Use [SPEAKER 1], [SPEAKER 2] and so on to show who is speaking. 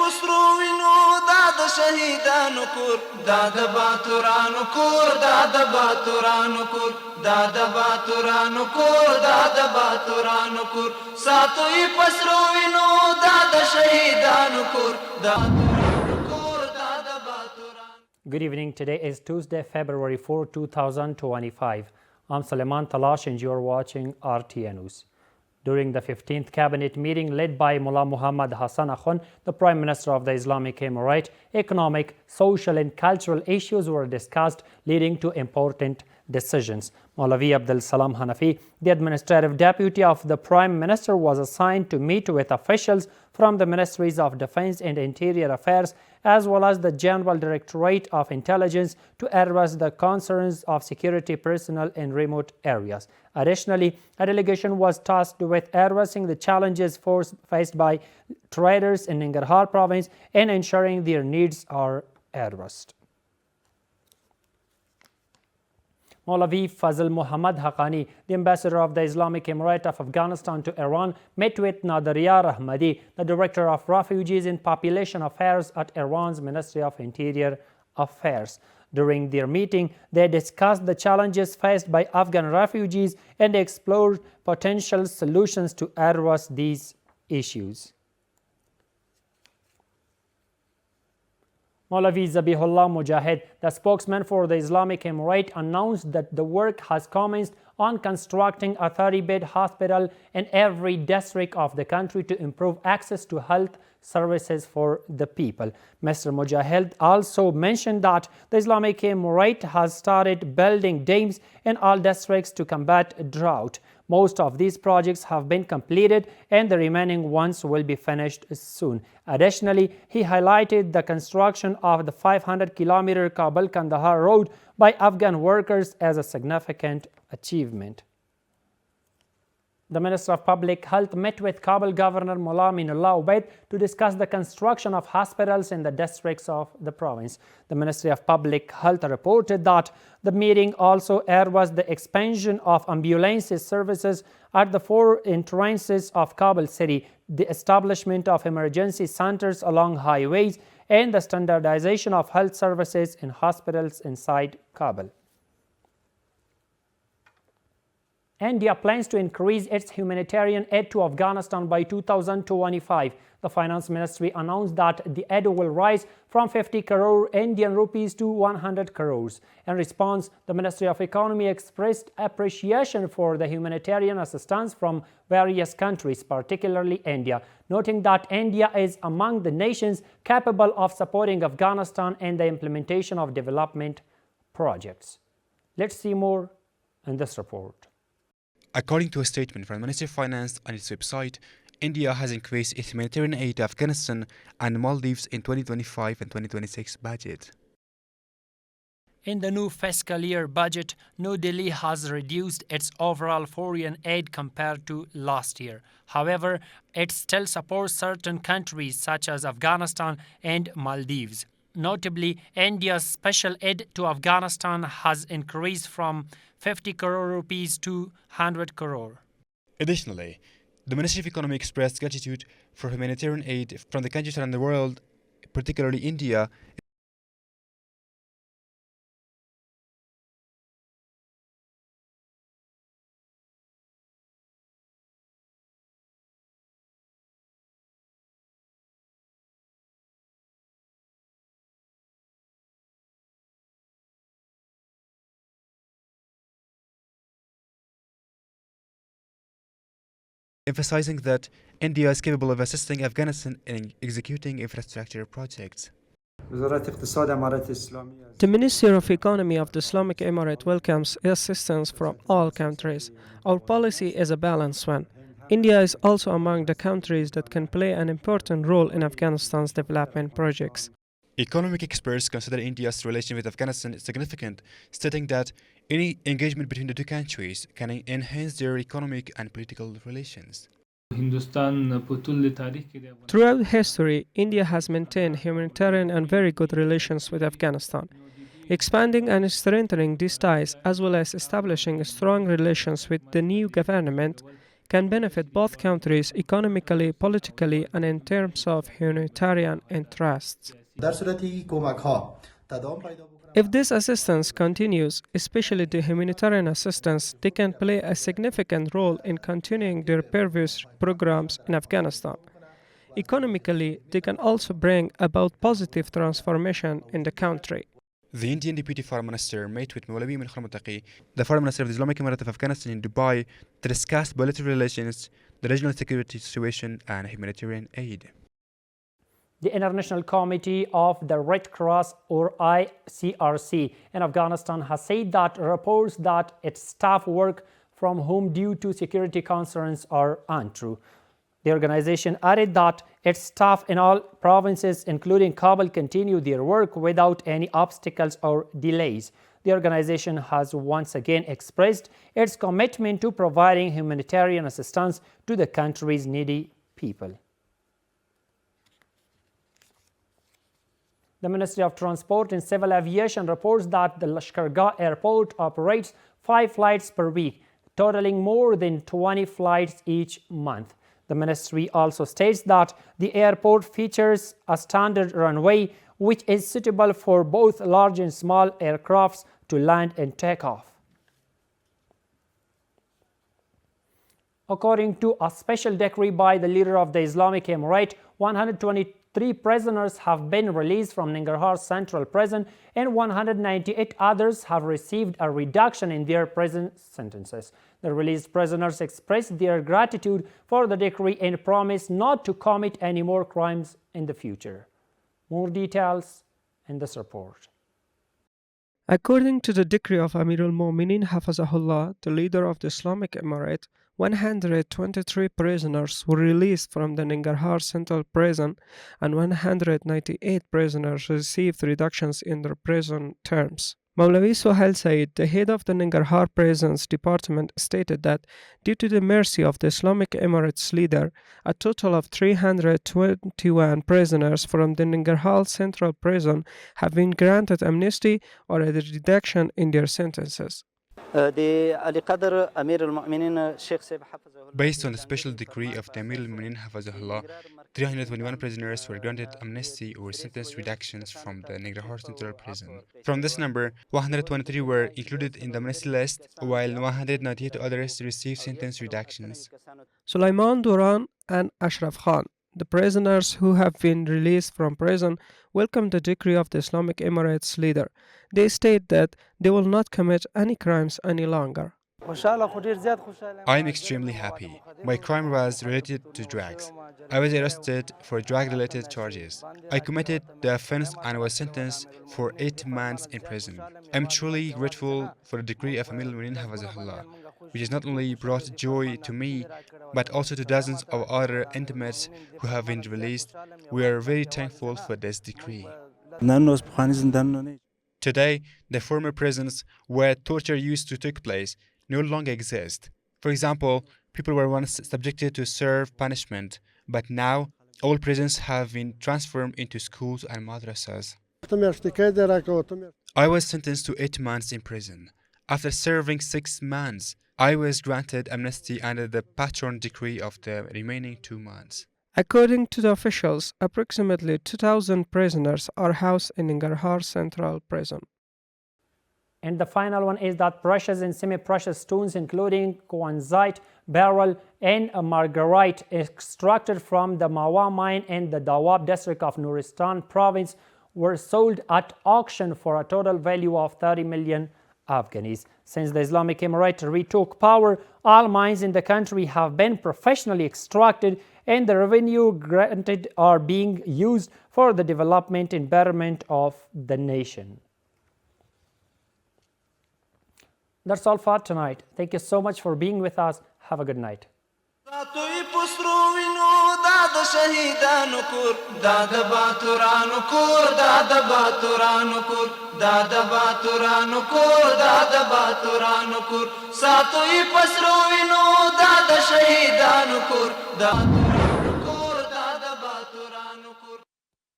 [SPEAKER 1] پسرو وینو دا د شهیدانو کور دا د باتورانو کور دا د باتورانو کور دا د باتورانو کور دا د باتورانو کور ساتو یې پسرو وینو دا د شهیدانو کور دا
[SPEAKER 2] Good evening. Today is Tuesday, February 4, 2025. I'm Suleiman Talash and you're watching RTA News. During the 15th cabinet meeting led by Mullah Muhammad Hassan Akhund, the Prime Minister of the Islamic Emirate, economic, social and cultural issues were discussed, leading to important decisions. Maulavi Abdul Salam Hanafi, the administrative deputy of the Prime Minister, was assigned to meet with officials from the Ministries of Defense and Interior Affairs as well as the General Directorate of Intelligence to address the concerns of security personnel in remote areas. Additionally, a delegation was tasked with addressing the challenges faced by traders in Nangarhar province and ensuring their needs are addressed. Maulavi Fazl Muhammad Haqqani, the ambassador of the Islamic Emirate of Afghanistan to Iran, met with Nadariya Rahmadi, the director of Refugees and Population Affairs at Iran's Ministry of Interior Affairs. During their meeting, they discussed the challenges faced by Afghan refugees and explored potential solutions to address these issues. Maulavi Zabihullah Mujahid, the spokesman for the Islamic Emirate, announced that the work has commenced on constructing a 30-bed hospital in every district of the country to improve access to health services for the people. Mr. Mujahid also mentioned that the Islamic Emirate has started building dams in all districts to combat drought. Most of these projects have been completed and the remaining ones will be finished soon. Additionally, he highlighted the construction of the 500-kilometer Kabul-Kandahar road by Afghan workers as a significant achievement. The Minister of Public Health met with Kabul Governor Mullah Aminullah Ubaid to discuss the construction of hospitals in the districts of the province. The Ministry of Public Health reported that the meeting also addressed the expansion of ambulance services at the 4 entrances of Kabul city, the establishment of emergency centers along highways, and the standardization of health services in hospitals inside Kabul. India plans to increase its humanitarian aid to Afghanistan by 2025. The Finance Ministry announced that the aid will rise from 50 crore Indian rupees to 100 crores. In response, the Ministry of Economy expressed appreciation for the humanitarian assistance from various countries, particularly India, noting that India is among the nations capable of supporting Afghanistan in the implementation of development projects. Let's see more in this report.
[SPEAKER 3] According to a statement from the Ministry of Finance on its website, India has increased its humanitarian aid to Afghanistan and Maldives in 2025 and 2026 budget.
[SPEAKER 2] In the new fiscal year budget, New Delhi has reduced its overall foreign aid compared to last year. However, it still supports certain countries such as Afghanistan and Maldives. Notably, India's special aid to Afghanistan has increased from 50 crore rupees to 100 crore.
[SPEAKER 3] Additionally, the Ministry of Economy expressed gratitude for humanitarian aid from the countries around the world, particularly India. Emphasizing that India is capable of assisting Afghanistan in executing infrastructure projects.
[SPEAKER 4] The Ministry of Economy of the Islamic Emirate welcomes assistance from all countries. Our policy is a balanced one. India is also among the countries that can play an important role in Afghanistan's development projects.
[SPEAKER 3] Economic experts consider India's relation with Afghanistan significant, stating that any engagement between the two countries can enhance their economic and political relations.
[SPEAKER 4] Throughout history, India has maintained humanitarian and very good relations with Afghanistan. Expanding and strengthening these ties, as well as establishing strong relations with the new government, can benefit both countries economically, politically, and in terms of humanitarian interests. If this assistance continues, especially the humanitarian assistance, they can play a significant role in continuing their previous programs in Afghanistan. Economically, they can also bring about positive transformation in the country.
[SPEAKER 3] The Indian Deputy Foreign Minister met with Maulawi Min Kharmataqi, the Foreign Minister of the Islamic Emirate of Afghanistan in Dubai, to discuss bilateral relations, the regional security situation, and humanitarian aid.
[SPEAKER 2] The International Committee of the Red Cross, or ICRC, in Afghanistan has said that reports that its staff work from home due to security concerns are untrue. The organization added that its staff in all provinces, including Kabul, continue their work without any obstacles or delays. The organization has once again expressed its commitment to providing humanitarian assistance to the country's needy people. The Ministry of Transport and Civil Aviation reports that the Lashkargah Airport operates 5 flights per week, totaling more than 20 flights each month. The ministry also states that the airport features a standard runway which is suitable for both large and small aircrafts to land and take off. According to a special decree by the leader of the Islamic Emirate, 123 prisoners have been released from Nangarhar Central Prison and 198 others have received a reduction in their prison sentences. The released prisoners expressed their gratitude for the decree and promise not to commit any more crimes in the future. More details in this report.
[SPEAKER 4] According to the decree of Amir al-Mu'minin Hafazahullah, the leader of the Islamic Emirate, 123 prisoners were released from the Nangarhar Central Prison and 198 prisoners received reductions in their prison terms. Maulawi Suhail Said, the head of the Nangarhar Prisons Department, stated that due to the mercy of the Islamic Emirates leader, a total of 321 prisoners from the Nangarhar Central Prison have been granted amnesty or a reduction in their sentences.
[SPEAKER 3] Based on the special decree of the Amir al-Mu'minin Hafazahullah, 321 prisoners were granted amnesty or sentence reductions from the Nangarhar Central Prison. From this number, 123 were included in the amnesty list, while 198 others received sentence reductions.
[SPEAKER 4] Sulaiman Duran and Ashraf Khan, the prisoners who have been released from prison, welcomed the decree of the Islamic Emirates leader. They state that they will not commit any crimes any longer.
[SPEAKER 3] I am extremely happy. My crime was related to drugs. I was arrested for drug-related charges. I committed the offense and was sentenced for 8 months in prison. I am truly grateful for the decree of Amir al-Mu'minin Hafazahullah, which has not only brought joy to me, but also to dozens of other intimates who have been released. We are very thankful for this decree. Today, the former prisons where torture used to take place no longer exist. For example, people were once subjected to serve punishment, but now all prisons have been transformed into schools and madrasas. I was sentenced to 8 months in prison. After serving 6 months, I was granted amnesty under the patron decree of the remaining 2 months.
[SPEAKER 4] According to the officials, approximately 2,000 prisoners are housed in Nangarhar Central Prison.
[SPEAKER 2] And the final one is that precious and semi-precious stones, including quartzite, beryl, and margarite, extracted from the Mawa mine in the Dawab district of Nuristan province, were sold at auction for a total value of 30 million Afghanis. Since the Islamic Emirate retook power, all mines in the country have been professionally extracted, and the revenue granted are being used for the development and betterment of the nation. That's all for tonight. Thank you so much for being with us. Have a good night.
[SPEAKER 1] ساتوی پسرو وینو دا د شهیدانو کور دا